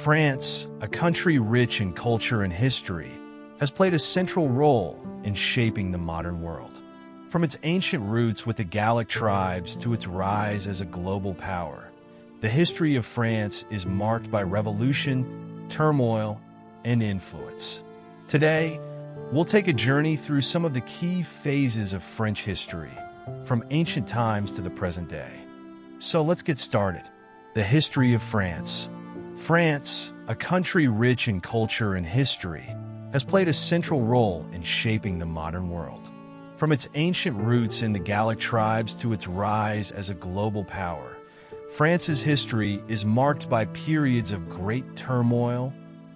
France, a country rich in culture and history, has played a central role in shaping the modern world. From its ancient roots with the Gallic tribes to its rise as a global power, the history of France is marked by revolution, turmoil, and influence. Today, we'll take a journey through some of the key phases of French history, from ancient times to the present day. So let's get started. The history of France. France, a country rich in culture and history, has played a central role in shaping the modern world. From its ancient roots in the Gallic tribes to its rise as a global power, France's history is marked by periods of great turmoil,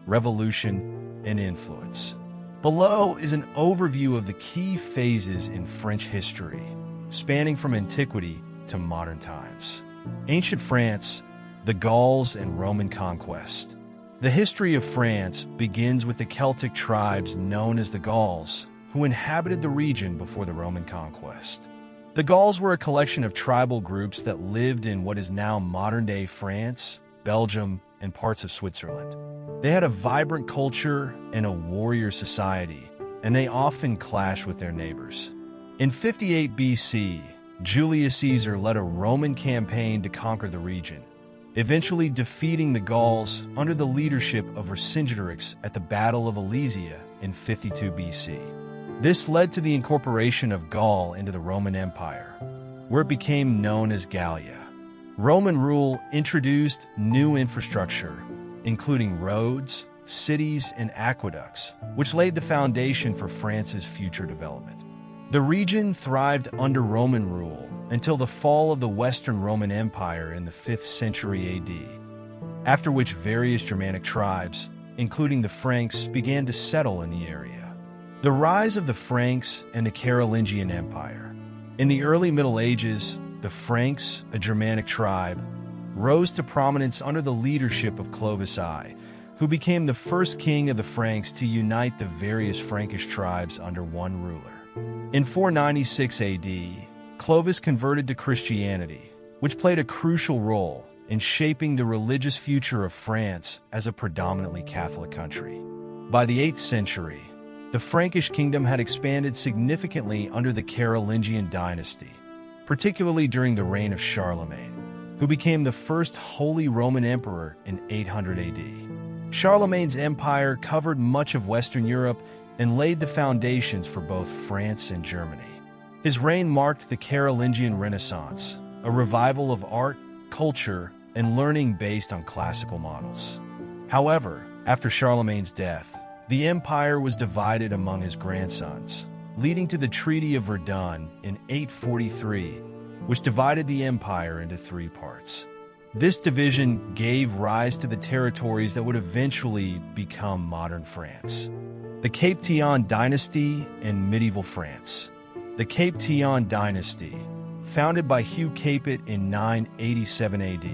revolution, and influence. Below is an overview of the key phases in French history, spanning from antiquity to modern times. Ancient France, the Gauls and Roman conquest. The history of France begins with the Celtic tribes known as the Gauls, who inhabited the region before the Roman conquest. The Gauls were a collection of tribal groups that lived in what is now modern-day France, Belgium, and parts of Switzerland. They had a vibrant culture and a warrior society, and they often clashed with their neighbors. In 58 BC, Julius Caesar led a Roman campaign to conquer the region, eventually defeating the Gauls under the leadership of Vercingetorix at the Battle of Alesia in 52 BC. This led to the incorporation of Gaul into the Roman Empire, where it became known as Gallia. Roman rule introduced new infrastructure, including roads, cities, and aqueducts, which laid the foundation for France's future development. The region thrived under Roman rule until the fall of the Western Roman Empire in the 5th century AD, after which various Germanic tribes, including the Franks, began to settle in the area. The rise of the Franks and the Carolingian Empire. In the early Middle Ages, the Franks, a Germanic tribe, rose to prominence under the leadership of Clovis I, who became the first king of the Franks to unite the various Frankish tribes under one ruler. In 496 AD, Clovis converted to Christianity, which played a crucial role in shaping the religious future of France as a predominantly Catholic country. By the 8th century, the Frankish kingdom had expanded significantly under the Carolingian dynasty, particularly during the reign of Charlemagne, who became the first Holy Roman Emperor in 800 AD. Charlemagne's empire covered much of Western Europe and laid the foundations for both France and Germany. His reign marked the Carolingian Renaissance, a revival of art, culture, and learning based on classical models. However, after Charlemagne's death, the empire was divided among his grandsons, leading to the Treaty of Verdun in 843, which divided the empire into 3 parts. This division gave rise to the territories that would eventually become modern France. The Capetian dynasty and medieval France. The Capetian dynasty, founded by Hugh Capet in 987 AD,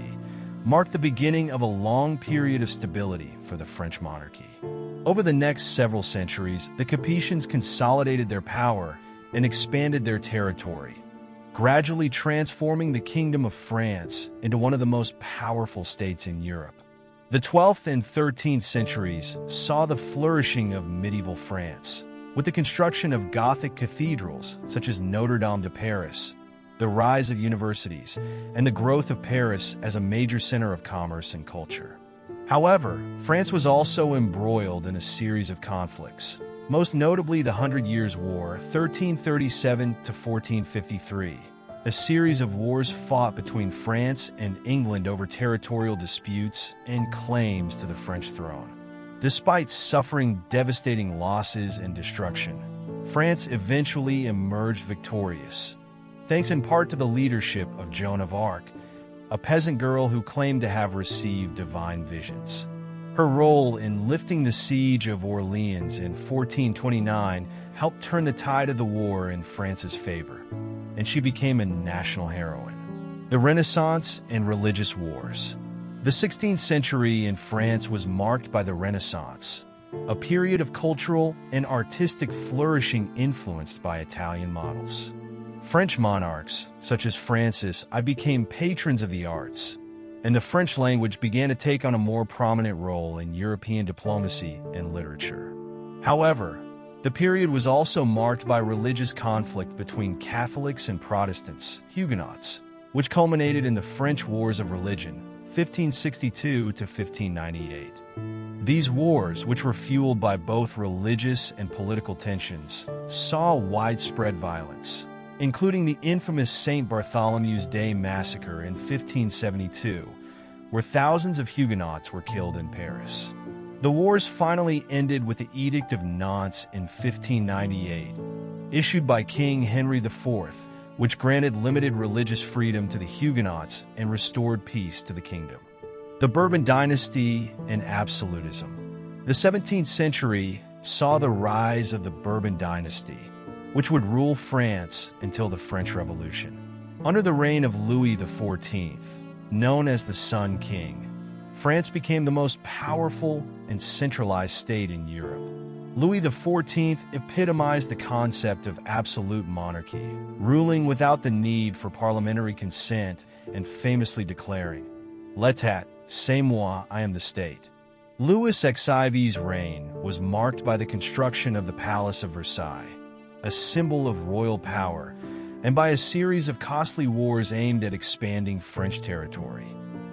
marked the beginning of a long period of stability for the French monarchy. Over the next several centuries, the Capetians consolidated their power and expanded their territory, gradually transforming the Kingdom of France into one of the most powerful states in Europe. The 12th and 13th centuries saw the flourishing of medieval France, with the construction of Gothic cathedrals such as Notre Dame de Paris, the rise of universities, and the growth of Paris as a major center of commerce and culture. However, France was also embroiled in a series of conflicts, most notably the Hundred Years' War, 1337 to 1453, a series of wars fought between France and England over territorial disputes and claims to the French throne. Despite suffering devastating losses and destruction, France eventually emerged victorious, thanks in part to the leadership of Joan of Arc, a peasant girl who claimed to have received divine visions. Her role in lifting the siege of Orleans in 1429 helped turn the tide of the war in France's favor, and she became a national heroine. The Renaissance and religious wars. The 16th century in France was marked by the Renaissance, a period of cultural and artistic flourishing influenced by Italian models. French monarchs, such as Francis I, became patrons of the arts, and the French language began to take on a more prominent role in European diplomacy and literature. However, the period was also marked by religious conflict between Catholics and Protestants, Huguenots, which culminated in the French Wars of Religion, 1562 to 1598. These wars, which were fueled by both religious and political tensions, saw widespread violence, including the infamous St. Bartholomew's Day massacre in 1572, where thousands of Huguenots were killed in Paris. The wars finally ended with the Edict of Nantes in 1598, issued by King Henry IV, which granted limited religious freedom to the Huguenots and restored peace to the kingdom. The Bourbon dynasty and absolutism. The 17th century saw the rise of the Bourbon dynasty, which would rule France until the French Revolution. Under the reign of Louis XIV, known as the Sun King, France became the most powerful and centralized state in Europe. Louis XIV epitomized the concept of absolute monarchy, ruling without the need for parliamentary consent and famously declaring, "L'État, c'est moi, I am the state." Louis XIV's reign was marked by the construction of the Palace of Versailles, a symbol of royal power, and by a series of costly wars aimed at expanding French territory.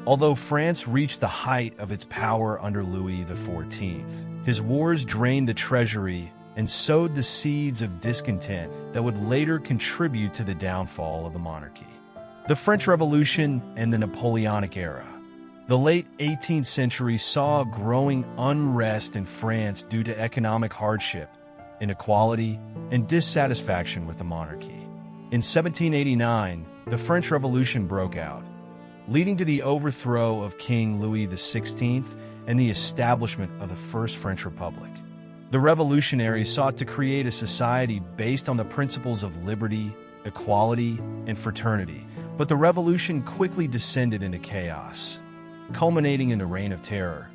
Although France reached the height of its power under Louis XIV, his wars drained the treasury and sowed the seeds of discontent that would later contribute to the downfall of the monarchy. The French Revolution and the Napoleonic era. The late 18th century saw growing unrest in France due to economic hardship, inequality, and dissatisfaction with the monarchy. In 1789, the French Revolution broke out, leading to the overthrow of King Louis XVI and the establishment of the First French Republic. The revolutionaries sought to create a society based on the principles of liberty, equality, and fraternity, but the revolution quickly descended into chaos, culminating in the Reign of Terror,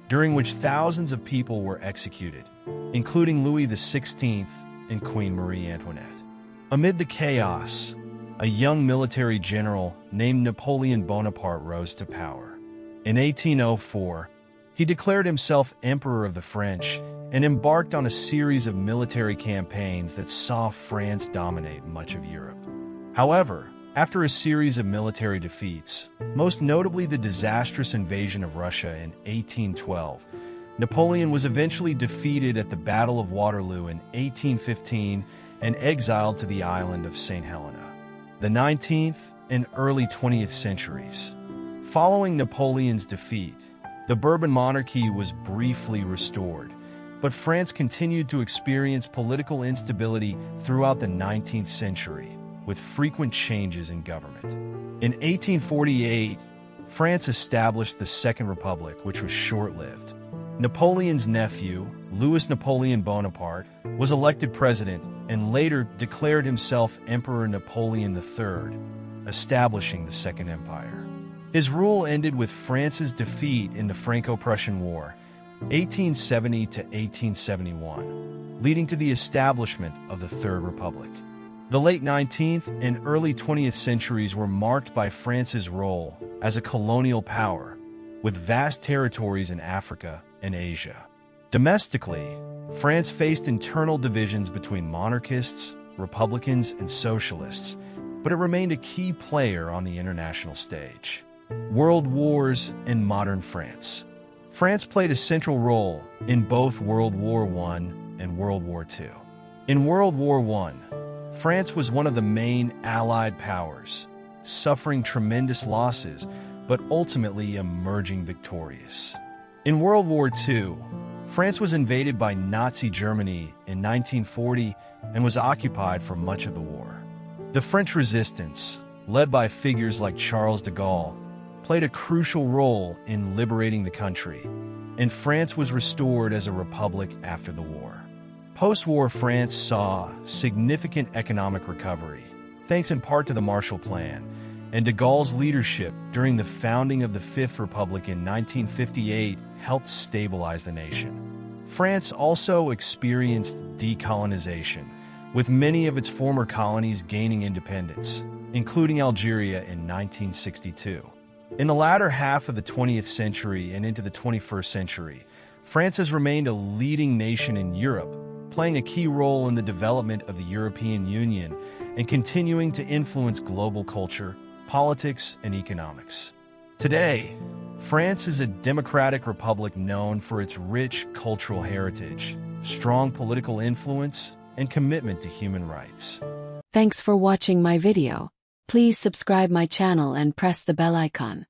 during which thousands of people were executed, including Louis XVI and Queen Marie Antoinette. Amid the chaos, a young military general named Napoleon Bonaparte rose to power. In 1804, he declared himself Emperor of the French and embarked on a series of military campaigns that saw France dominate much of Europe. However, after a series of military defeats, most notably the disastrous invasion of Russia in 1812, Napoleon was eventually defeated at the Battle of Waterloo in 1815 and exiled to the island of St. Helena. The 19th and early 20th centuries. Following Napoleon's defeat, the Bourbon monarchy was briefly restored, but France continued to experience political instability throughout the 19th century, with frequent changes in government. In 1848, France established the Second Republic, which was short-lived. Napoleon's nephew, Louis Napoleon Bonaparte, was elected president and later declared himself Emperor Napoleon III, establishing the Second Empire. His rule ended with France's defeat in the Franco-Prussian War, 1870 to 1871, leading to the establishment of the Third Republic. The late 19th and early 20th centuries were marked by France's role as a colonial power, with vast territories in Africa and Asia. Domestically, France faced internal divisions between monarchists, republicans, and socialists, but it remained a key player on the international stage. World Wars and modern France. France played a central role in both World War I and World War II. In World War I, France was one of the main Allied powers, suffering tremendous losses, but ultimately emerging victorious. In World War II, France was invaded by Nazi Germany in 1940 and was occupied for much of the war. The French resistance, led by figures like Charles de Gaulle, played a crucial role in liberating the country, and France was restored as a republic after the war. Post-war France saw significant economic recovery, thanks in part to the Marshall Plan, and de Gaulle's leadership during the founding of the Fifth Republic in 1958 helped stabilize the nation. France also experienced decolonization, with many of its former colonies gaining independence, including Algeria in 1962. In the latter half of the 20th century and into the 21st century, France has remained a leading nation in Europe, playing a key role in the development of the European Union and continuing to influence global culture, politics, and economics. Today, France is a democratic republic known for its rich cultural heritage, strong political influence, and commitment to human rights. Thanks for watching my video. Please subscribe my channel and press the bell icon.